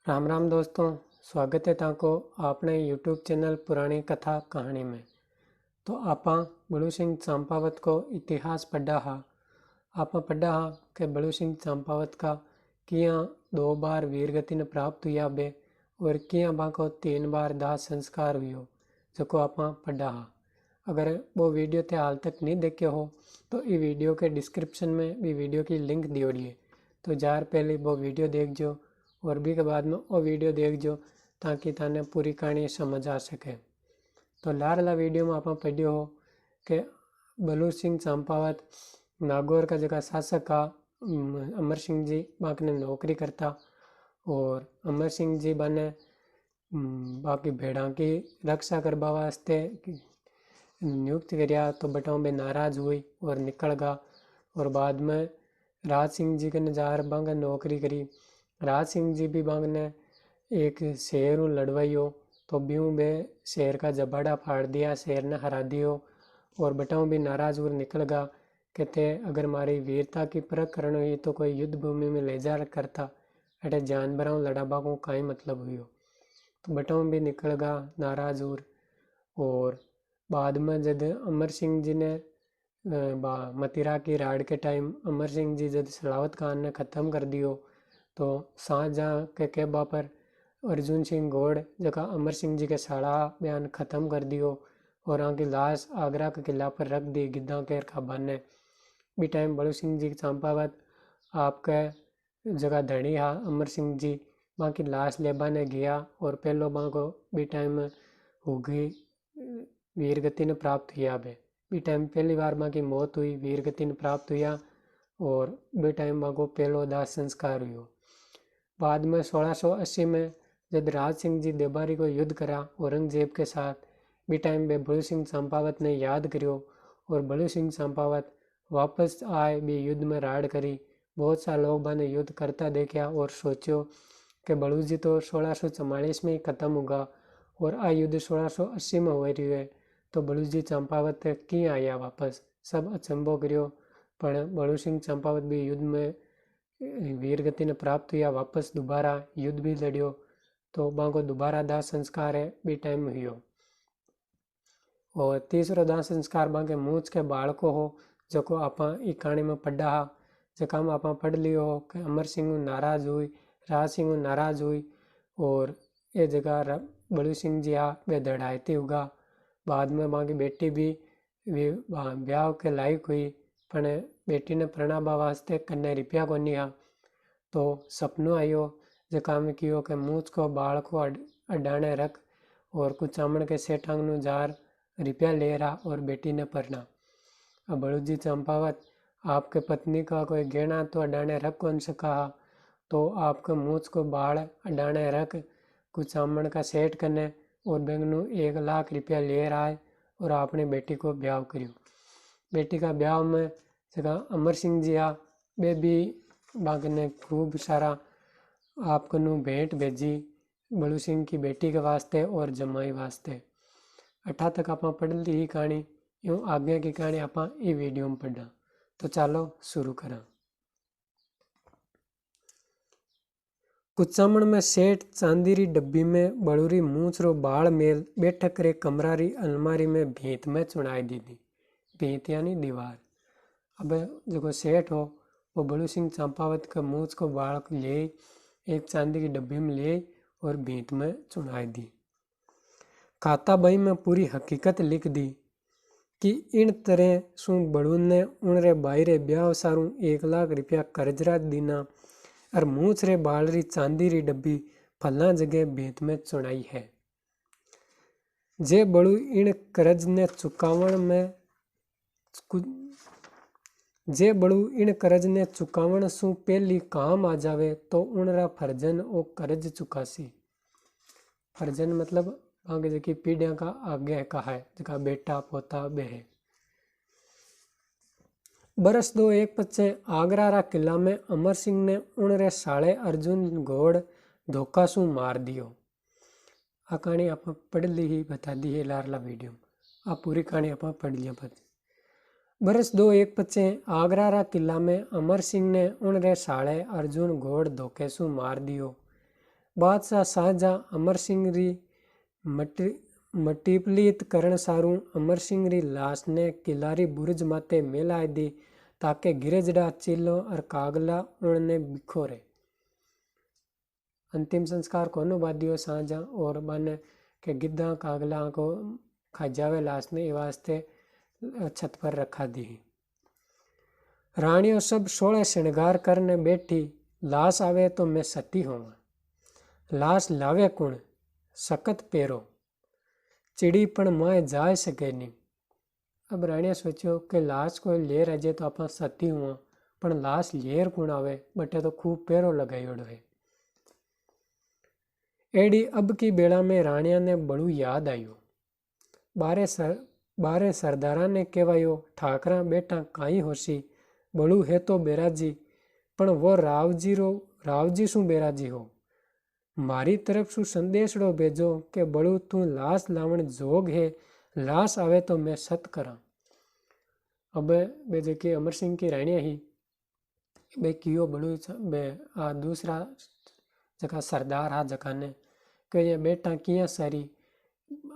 राम राम दोस्तों, स्वागत है ताको आपने यूट्यूब चैनल पुरानी कथा कहानी में। तो आपा बड़ू सिंह चंपावत को इतिहास पढ़ा हा। आपा पढ़ा हा कि बड़ू सिंह चंपावत का किया 2 बार वीरगति ने प्राप्त हुआ बे और किया बाको 3 बार दाह संस्कार हुयो, जो आपा पढ़ा हा। अगर वो वीडियो थे हाल तक नहीं देखे हो तो ये वीडियो के डिस्क्रिप्शन में भी वीडियो की लिंक दियोड़ी है, तो जार पहले वो वीडियो देख जो और भी के बाद में वो वीडियो देख जो ताकि थाने पूरी कहानी समझ आ सके। तो लारला वीडियो में आप पढ़ियो हो कि बलू सिंह चंपावत नागौर का जगह शासक का अमर सिंह जी बाकी ने नौकरी करता और अमर सिंह जी बने बाकी भेड़ा की रक्षा करवा वास्ते नियुक्त करिया। तो बटाओं में नाराज हुई और निकल गा और बाद में राज सिंह जी के नजार बांग नौकरी करी। राज सिंह जी भी बांग ने एक शेर लड़वाइयो तो ब्यूं बे शेर का जबाड़ा फाड़ दिया, शेर ने हरा दियो और बटाऊं भी नाराज और निकल गा। कहते अगर मारी वीरता की परख करनी हुई तो कोई युद्ध भूमि में ले जा करता, अटे जानवरों लड़ाबा को काई मतलब हुई। तो बटाऊं भी निकल गा नाराज और बाद में जब अमर सिंह जी ने मतिरा की राड़ के टाइम अमर सिंह जी जब सलावत खान ने ख़त्म कर दियो तो शाहजहाँ के कहबा पर अर्जुन सिंह गौड़ जगह अमर सिंह जी के साड़ा बयान ख़त्म कर दियो और आगे लाश आगरा के किला पर रख दी गिद्दा के खाबा ने। भी टाइम बड़ू सिंह जी चंपावत आपके जगह धनी हा अमर सिंह जी वहाँ की लाश लेबा ने गया और पहलो वहाँ को भी टाइम हो गई वीरगति ने प्राप्त किया बे टाइम पहली बार माँ की मौत हुई, वीरगति ने प्राप्त हुआ और बे टाइम माँ को पहलो दाह संस्कार हुआ। बाद में 1680 में जब राज सिंह जी देबारी को युद्ध करा औरंगजेब के साथ, बी टाइम बे बलू सिंह चंपावत ने याद करियो और बलू सिंह चंपावत वापस आए भी युद्ध में राड़ करी। बहुत सा लोग बाने युद्ध करता देखा और सोचो कि बलू जी तो 1644 में ही खत्म होगा और आ युद्ध 1680 में हो रही है, तो बलू जी चंपावत की आया वापस। सब अचंबो करियो पर बलू सिंह चंपावत भी युद्ध में वीरगति ने प्राप्त हुआ, वापस दोबारा युद्ध भी लड़ियो तो बाको दोबारा दाह संस्कार है भी टाइम हुई। और तीसरो दाह संस्कार बाके मूछ के बाल को हो, जो को आपा ई कहानी में पढ़ा हा, जका में आपा पढ़ लियो हो कि अमर सिंह नाराज हुई, राज सिंह नाराज हुई और ये जगह बलू सिंह जी आ वे दड़ायती हुआ। बाद में बाकी बेटी भी ब्याह के लायक हुई पर बेटी ने प्रणाबा वास्ते कन्ने रुपया को नहीं हा। तो सपनों आयो जका में कियो कि मूछ को बाल को अडाने रख और कुछ चामण के सेठांग नु जार रुपया ले रहा और बेटी ने परना। अब बड़ू जी चंपावत आपके पत्नी का कोई गहना तो अडाने रख कौन सका, तो आपके मूछ को बाल अडाने रख कुछ चामण का सेठ करने और बेंगनू 1 लाख रुपया ले रहा है और आपने बेटी को ब्याह करियो। बेटी का ब्याह में जगह अमर सिंह जी आ बे भी बाग ने खूब सारा आपको नु भेंट भेजी बलू सिंह की बेटी के वास्ते और जमाई वास्ते। अठा तक आप पढ़ ली ही कहानी, यूँ आगे की कहानी आप ये वीडियो में पढ़ा। तो चलो शुरू करा। कुचामण में सेठ चांदी री डब्बी में बड़ूरी मूछ रो बाल मेल बैठक रे कमरा री अलमारी में भीत में चुनाई दी थी। भीत यानी दीवार। अब जो सेठ हो वो बलू सिंह चंपावत का मूछ को बाल ले एक चांदी की डब्बी में ले और भीत में चुनाई दी। खाता बही में पूरी हकीकत लिख दी कि इन तरह सु बड़ू ने उनरे बाहरे ब्याह सारू 1 लाख रुपया कर्जरा दीना और मूछ रे बाल री चांदी री डब्बी फला जगह भीत में चुनाई है। जे बड़ू इन कर्ज ने चुकावण सु पहली काम आ जावे तो उनरा फर्जन ओ कर्ज चुकासी। फर्जन मतलब आगे जकी पीढ़ियां का आगे का है, जका बेटा पोता बेहे। बरस 2001 पचे आगरा रा किला में अमर सिंह ने उनरे साले अर्जुन घोड़ धोखा सु मार दियो। आ कहानी आप पढ़ ली ही बता दी है लारला वीडियो में, आप पूरी कहानी आप पढ़ लिया। बरस 2001 पचे आगरा रा किला में अमर सिंह ने उनरे साले अर्जुन घोड़ धोखे सु मार दियो। बादशाह शाहजहां अमरसिंह री मटीपलीत करण सारू अमरसिंह री लाश ने किलारी बुर्ज माते मेलाए दी ताके गिरजड़ा चीलो और कागला उड़ने बिखोरे। अंतिम संस्कार कोनु बादियो शाहजहां और बाने के गिद्धा कागला को खा जावे लाश ने, ये वास्ते छत पर रखा दी। रानियों सब 16 श्रृंगार करने बैठी, लाश आवे तो मैं सती होवा। लाश लावे कुण सकत पेरो, चिड़ी पण माए जाए सके नहीं। अब रानिया सोचो कि लाश कोई ले रजे तो आप सती हुआ, पण लाश लेर कुण आवे, बटे तो खूब पेरो लगायोड़ो है। एडी अब की बेड़ा में रानिया ने बड़ू याद आयो। बारे सरदारा ने कहवायो, ठाकरा बेटा काई होशी, बड़ू है तो बेराजी, पण वो रावजी शू बेराजी हो। मारी तरफ शू संदेशड़ो भेजो के बड़ू तू लाश लावण जोग है, लाश आवे तो मैं सत करा। अब बे जेके अमर सिंह की राणिया ही बे कियो बड़ू बे आ दूसरा जका सरदार हा जका ने के ये बेटा किया सारी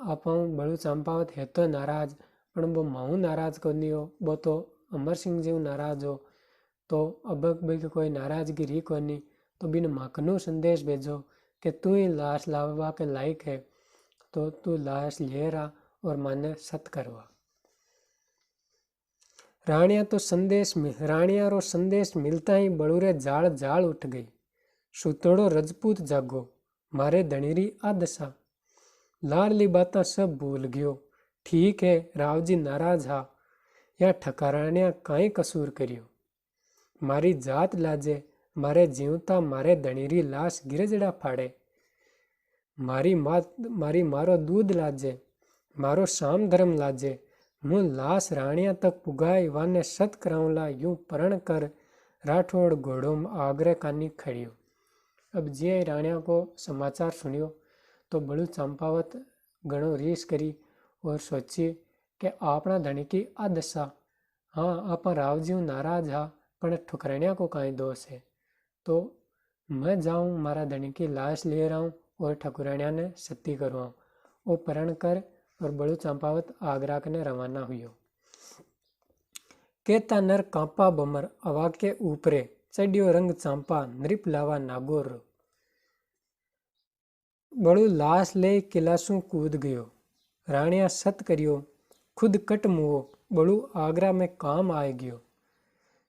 आप बड़ू चंपावत है तो नाराज, पण वो माऊ नाराज कोनी हो, वो तो अमर सिंह जी नाराज हो। तो अब भाई कोई नाराजगी रही कोनी, तो बिन माकनू संदेश भेजो कि तू ही लाश लावा के लायक है, तो तू लाश ले रहा और माने सत करवा। राणिया रो संदेश मिलता ही बड़ूरे जाल जाल उठ गई। सुतड़ो रजपूत जागो, मारे धनीरी आ दशा। लाडली बाता सब भूल गयो, ठीक है रावजी नाराज हा, या ठकाराणिया काई कसूर करियो। मारी जात लाजे, मारे जीवता मारे धनीरी लाश गिरजड़ा फाड़े। मारी मारो दूध लाजे, मारो शाम धर्म लाजे, मुँ लाश राणिया तक पुगाई वाने सत कराऊला यूं परण कर राठौड़ घोड़ो आगरे कानी खड़ियो। अब जिये राणिया को समाचार सुनियो तो बड़ू चंपावत घणो रीस करी और सोची कि आपना धनी की आ दशा। हाँ आप रावजी नाराज हा, पण ठुकराणिया को काई दोष है, तो मैं जाऊं मारा धनी की लाश ले रहा हूँ और ठकुराणिया ने सती करवाऊँ। वो परण कर और बड़ू चंपावत आगरा कने रवाना हुयो। केता नर कांपा बमर अवा के ऊपरे, चढ़ियो रंग चांपा नृप लावा नागोर। बड़ू लाश ले किलासू कूद गयो, राणिया सत करियो, खुद कट मुओ, बड़ू आगरा में काम आए गयो।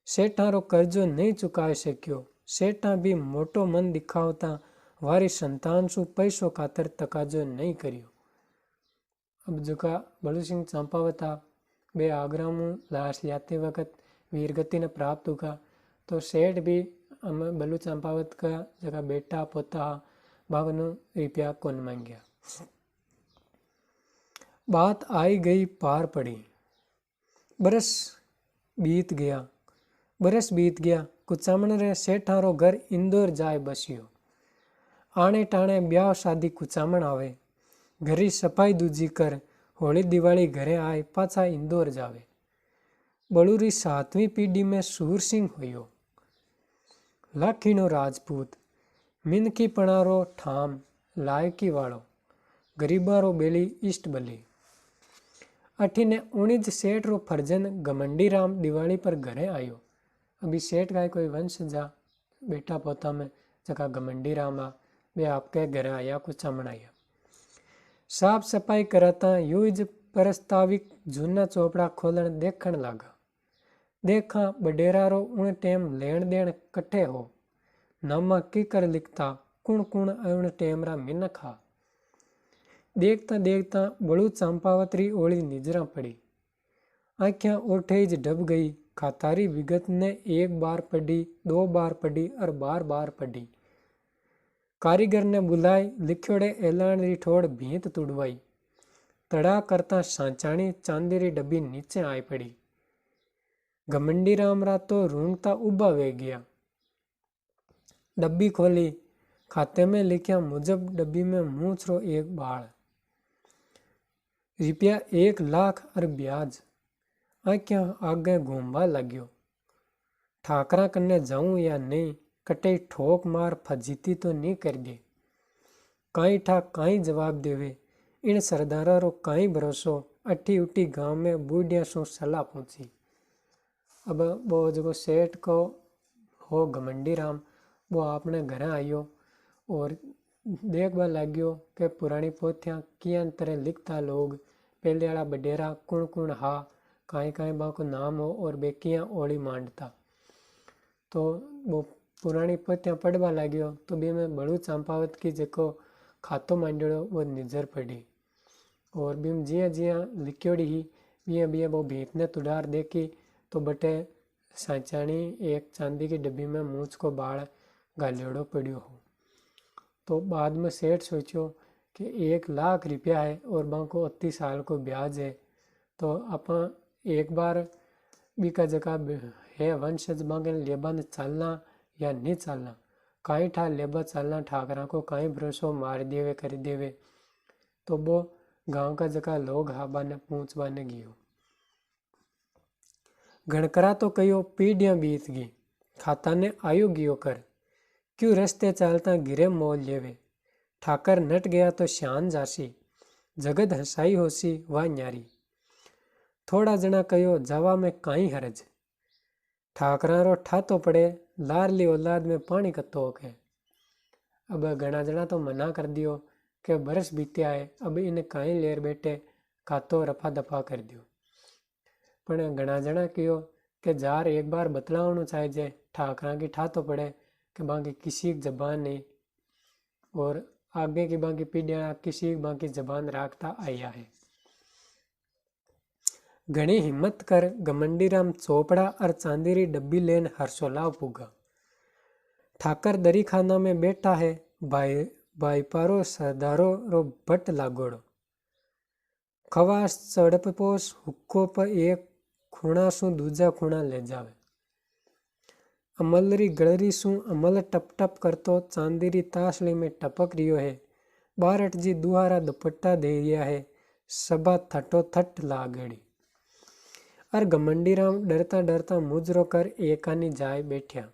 सेठा रो कर्जो नहीं चुकाई सक्यो, सेठा भी मोटो मन दिखावता वारी संतान सु पैसो खातर तकाजो नहीं करियो। अब जुका बड़ू सिंह चंपावता बे आगरा में लाश लाते वक्त वीरगति ने प्राप्त हुआ, तो सेठ भी बलू चंपावत का जगह बेटा पोता बावनो रुपया कौन मांगया। बात आई गई पार पड़ी। बरस बीत गया कुचामण रे सेठारो घर इंदौर जाए बसियो। आने टाणे ब्याह शादी कुचामण आवे, घरी सफाई दूजी कर होली दिवाली घरे आए पाछा इंदौर जावे। बड़ूरी 7वीं पीढ़ी में सूर सिंह हुयो। लाखीनो राजपूत, मिनकी पणारो ठाम, लायकी वालो, गरीबारो बेली इष्ट बली। अठीने उणिज सेठ रो फर्जन घमंडी राम दिवाली पर घरे आयो। अभी सेठ गाय कोई वंश जा बेटा पोता में जका घमंडी राम आ वे आपके घरे आया कुचामण आया। साफ सफाई कराता यूज प्रस्ताविक जूना चोपड़ा खोलन देखण लागा। देखा बडेरा रो उन टेम लेन देन कट्ठे हो, नामा की कर लिखता कुण कुण उन टेम रा मिनख हा। देखता देखता बड़ू चंपावतरी ओली निजरा पड़ी, आँख्यां ओठे ज डब गई। खातारी विगत ने 1 बार पढ़ी, 2 बार पढ़ी और बार पढ़ी। कारीगर ने बुलाई, लिख्योड़े ऐलान री ठोड़ भींत तुड़वाई। तड़ा करता सांचाणी चांदी री डब्बी नीचे आई पड़ी। घमंडी राम रा तो रूंगता उबा वे गया। डब्बी खोली, खाते में लिखा मुजब डब्बी में मूछरो 1 बाल, रुपया 1 लाख और ब्याज। आँख्यां आगे घूमवा लाग्यो। ठाकरा कन्ने जाऊं या नहीं, कटे ठोक मार फजीती तो नहीं कर दे। काई ठा काई जवाब देवे। इन सरदारा रो काई भरोसो। अठी उठी गांव में बूढ़िया सु सलाह पूछी। अब वो जो सेठ को हो घमंडी राम वो आपने घर आयो और देखबा लाग्यो कि पुरानी पोथियां किया तरह लिखता लोग पहले वाला बडेरा कुण कुण हा काई काई बाको नाम हो और बेकियां ओली मांडता। तो वो पुरानी पोथियां पढ़वा लाग्यो तो बे में बड़ू चंपावत की जको खातो मांडो वो नजर पड़ी और बीम जिया जिया लिखोड़ी ही बिया बिया वो भीत ने तुडार देखी तो बटे सांचानी एक चांदी की डब्बी में मूछ को बाल गालियोड़ो पड़ियो हो। तो बाद में सेठ सोचो कि 1 लाख रुपया है और बाको 30 साल को ब्याज है तो अपा एक बार बीका जगह है वंशज बांगे लेबा ने चलना या नहीं चलना। काई ठा लेबा चलना ठाकरा को काई भरोसो मार देवे कर देवे। तो वो गांव का जगह लोग हाबा ने पूछवा ने गियो। गणकरा तो कयो पीढ़ियां बीत गई खाता ने आयो गियो कर क्यों रस्ते चालता गिरे मोल लेवे। ठाकर नट गया तो शान जासी जगत हंसाई होसी वाह न्यारी। थोड़ा जना कयो जावा में काई हरज ठाकरा रो ठातो पड़े लारली औलाद में पानी कत्तो के। अब घना जना तो मना कर दियो कि बरस बीत्या है अब इन्हें काई लेर बैठे खातो रफा दफा कर दियो। पण घना जना कहो कि जार एक बार बतलावनु चाहिए ठाकरा की ठातो पड़े कि बाकी किसी की जबान नहीं और आगे की बाकी पीढ़ियां किसी बाकी जबान रखता आया है। घनी हिम्मत कर घमंडी राम चोपड़ा और चांदीरी डब्बी लेन हर्षोलाव पुगा। ठाकर दरी खाना में बैठा है भाईपारो सरदारो रो भट्ट लागोड़ो। खवास चड़पपोस हुक्को पर एक खूणा सु दूजा खूणा ले जावे। अमलरी गड़री सु अमल टप टप करतो चांदीरी तासली में टपक रियो है। बारट जी दुहारा दुपट्टा दे रिया है सभा थटो थट लागड़ी। और घमंडी राम डरता डरता मुजरो कर एकानी जाए बैठ्या।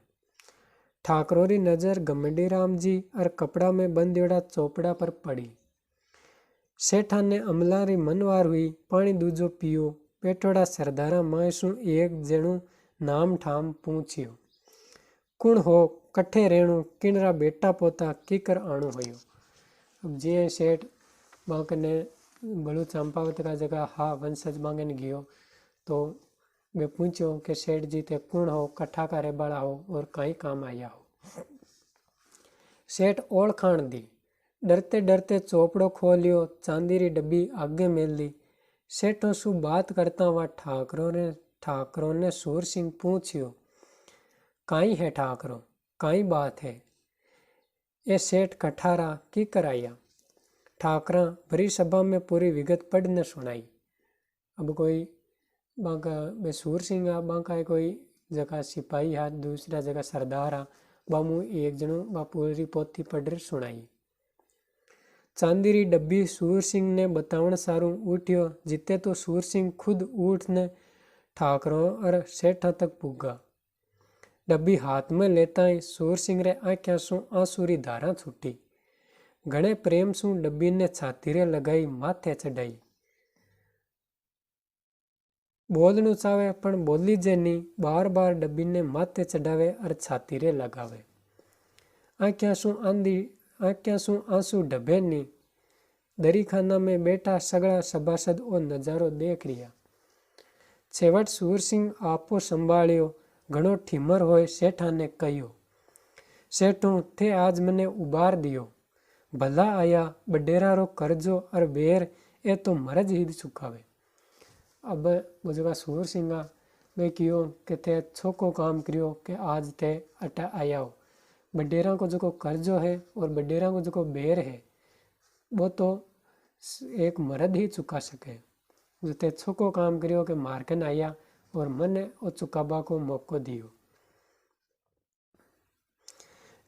ठाकरोरी नजर घमंडी राम जी और कपड़ा में बंदियोड़ा चोपड़ा पर पड़ी। सेठा ने अमलारी मनवार हुई पानी दूजो पियो पेटोड़ा सरदारा मायसू एक जणु नाम ठाम पूछियो कुण हो कट्ठे रेणु किनरा बेटा पोता कीकर आणु होयो। अब जे सेठ बांकने बड़ू चंपावत का जगह हा वंशज बांगन गियो तो वे पूछो कि सेठ जी ते कुण हो कट्ठा का रेबाड़ा हो और कई काम आया हो। सेठ ओळखाण दी डरते डरते चोपड़ो खोलियो चांदीरी डब्बी आगे मेल ली। सेठों सु बात करता हुआ ठाकरों ने सूर सिंह पूछियो काई है ठाकरो काई बात है। ये सेठ कठारा की कराया। ठाकरा भरी सभा में पूरी विगत पढ़ने सुनाई। अब कोई बांका सूर सिंह बांका कोई जगह सिपाही हा दूसरा जगह सरदार हा बामू एक जनो बा पूरी पोथी पढ़ सुनाई। चांदीरी डब्बी सूर सिंह ने बतावण सारू उठ्यो जिते तो सूर सिंह खुद उठ ने ठाकरों और सेठा तक पुगा। डब्बी हाथ में लेता ही सूर सिंह रे आंख्या सु आंसूरी धारा छूटी। घणे प्रेम सु डब्बी ने छाती रे लगाई माथे चढ़ाई। बोलनु चावे पण बोली जे नी बार बार डब्बी ने माथे चढ़ावे और छाती रे लगावे। आंख्या सु आंसू डबे नी। दरी खाना में बैठा सगड़ा सभासद ओ नजारो देख रिया। छेवट सूर सिंह आपो संभाळ्यो घणो ठीमर होय सेठा ने कह्यो सेठो थे आज मने उबार दियो भला आया बडेरा रो कर्जो और बेर ए तो मरज ही चुकावे। अब वो जगह सूर सिंह वे कियो कि थे छोको काम करियो कि आज थे अटा आया हो। बडेरा को जो कर्जो है और बडेरा को जो बेर है वो तो एक मर्द ही चुका सके। जो ते छोको काम करियो कि मारकन आया और मने ओ चुकाबा को मौको दियो।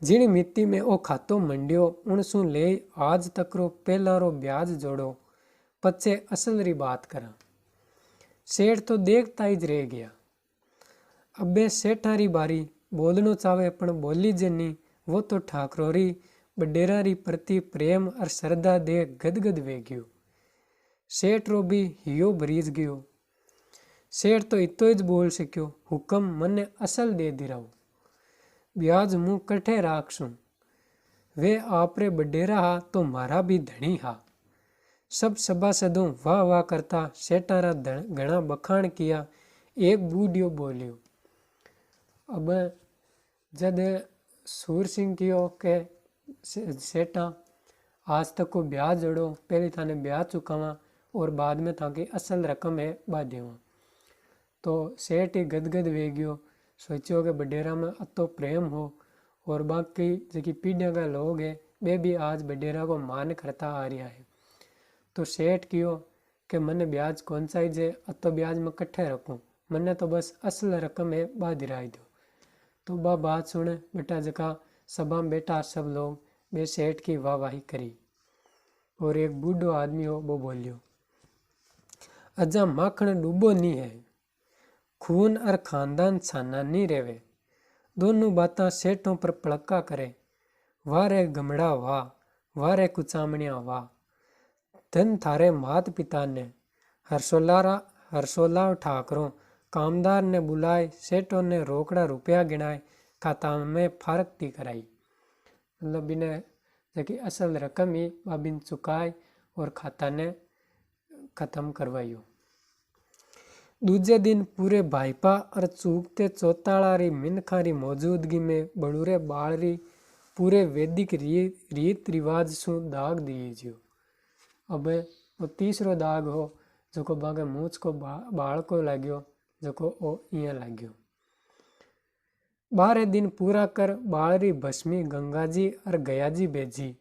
जिन मिट्टी में ओ खातो मंडियो उनसू ले आज तक रो पहला रो ब्याज जोड़ो पच्चे असल री बात करा। सेठ तो देखता ही रह गया। अबे सेठारी बारी बोलनो चावे पण बोली जे नी वो तो ठाकरोरी बडेरा री प्रति प्रेम और श्रद्धा देख गदगद वे गयो। सेठ रो भी हियो भरीज गयो। सेठ तो इतो ज बोल सक्यो, हुक्म मने असल दे दिराओ, ब्याज मुँह कठे राखसूं। वे आपरे बडेरा हा तो मारा भी धणी हा। सब सभासदों वाह वाह करता सेठारा घना बखान किया। एक बूढ़ियो बोलियो। अब जद सूर सिंह कियो के सेठा आज तक को ब्याज जड़ो, पहले थाने ब्याज चुकावा और बाद में थाकी असल रकम है बा देवा। तो सेठ ही गदगद वे गयो। सोचियो कि बडेरा में अतो प्रेम हो और बाकी जी पीढ़ियाँ का लोग है वे भी आज बडेरा को मान करता आ रहा है। तो सेठ कियो कि मने ब्याज कौन सा जे अतो ब्याज में कट्ठे रखूँ, मने तो बस असल रकम है बा दिराई दो। तो बा बात सुन बेटा जका सभा में बैठा सब लोग बे सेठ की वाहवाही करी। और एक बूढ़ो आदमी हो वो बोलियो, अजा माखण डूबो नहीं है, खून और खानदान छाना नहीं रेवे। दोनों बातें सेठों पर पड़का करे। वारे गमड़ा वाह, वारे कुचामणिया वाह। धन थारे मात पिता ने हर्षोल्लाह ठाकरों कामदार ने बुलाए, सेठों ने रोकड़ा रुपया गिनाए, खाता में फारकती कराई। मतलब बिने जबकि असल रकम ही बाबिन चुकाई और खाता ने खत्म करवाइयो। दूजे दिन पूरे भाईपा और चूकते चौताला री मिनखा री मौजूदगी में बड़ूरे बाल री पूरे वैदिक रीत रिवाज सु दाग दीजियो। अब वो तीसरो दाग हो जो को बागे मूछ को बाल को लाग्यो, जो को ओ इया लाग्यो। 12 दिन पूरा कर बालरी भस्मी गंगाजी और गयाजी बेजी।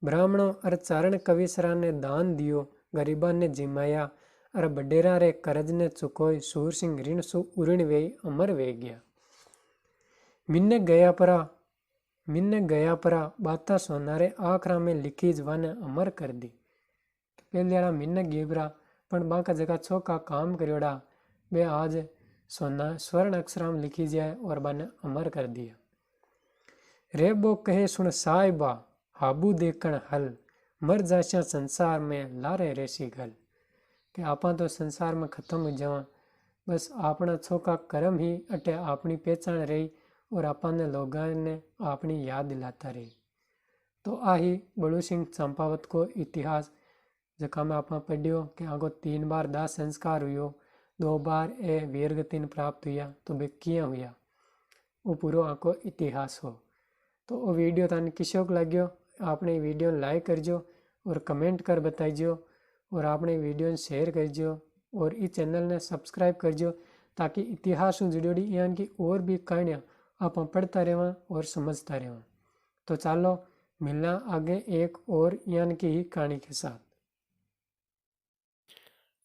ब्राह्मणों और चारण कविसरा ने दान दियो, गरीबा ने जिमाया और बडेरा रे करज ने चुकोय। सूर सिंह ऋण सु उऋण वे अमर वे गया। मिन्ने गया परा बाता सोनारे आखरा में लिखी जवाने अमर कर दी। पहले मिन्ने गेबरा पण बाका जगह छोका काम करियोड़ा वे आज सोना स्वर्ण अक्षरा में लिखी जाए और बाने अमर कर दिया। रेबो कहे सुन साहिबा हाबू देखण हल, मर जाशा संसार में लारे रेसी गल। कि आपा तो संसार में खत्म हो जावा, बस अपना छोका कर्म ही अटे अपनी पहचान रही और आपने लोगों ने अपनी याद दिलाता रही। तो आही बड़ू सिंह चंपावत को इतिहास जका में आप पढ़ियो कि आगो 3 बार दाह संस्कार हुयो, 2 बार ए वीरगति प्राप्त हुआ, तो बे किया हुआ वो पूरा आको इतिहास हो। तो वो वीडियो थाने किसोक लग्यो आपने वीडियो लाइक करजो और कमेंट कर बताइजो और आपने वीडियो शेयर करजो और इस चैनल ने सब्सक्राइब करजो ताकि इतिहास से जुड़ी यानी कि और भी कहानियाँ आप पढ़ता रहें और समझता रहें। तो चलो मिलना आगे एक और यानी कि ही कहानी के साथ।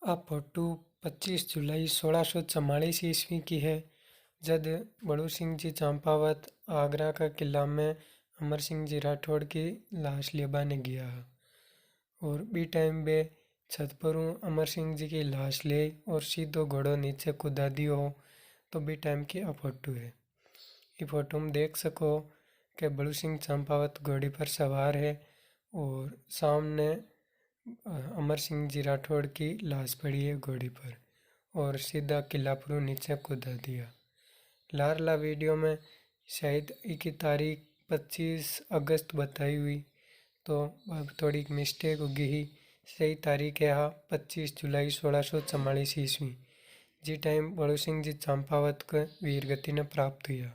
आप फोटो 25 जुलाई 1644 ईस्वी की है, जब बड़ू सिंह जी चंपावत आगरा का किला में अमर सिंह जी राठौड़ की लाश लेबाने गया और बी टाइम बे छत पर अमर सिंह जी की लाश ले और सीधो घोड़ो नीचे कूदा दियो हो। तो बी टाइम की आ फोटो है। ये फोटो में देख सको कि बड़ू सिंह चंपावत घोड़ी पर सवार है और सामने अमर सिंह जी राठौड़ की लाश पड़ी है घोड़ी पर और सीधा किला पर नीचे कूदा दिया। लारला वीडियो में शायद की तारीख 25 अगस्त बताई हुई, तो अब थोड़ी मिस्टेक होगी ही। सही तारीख है 25 जुलाई 1644 ईस्वी, जी टाइम बड़ू सिंह जी चंपावत को वीरगति ने प्राप्त हुआ।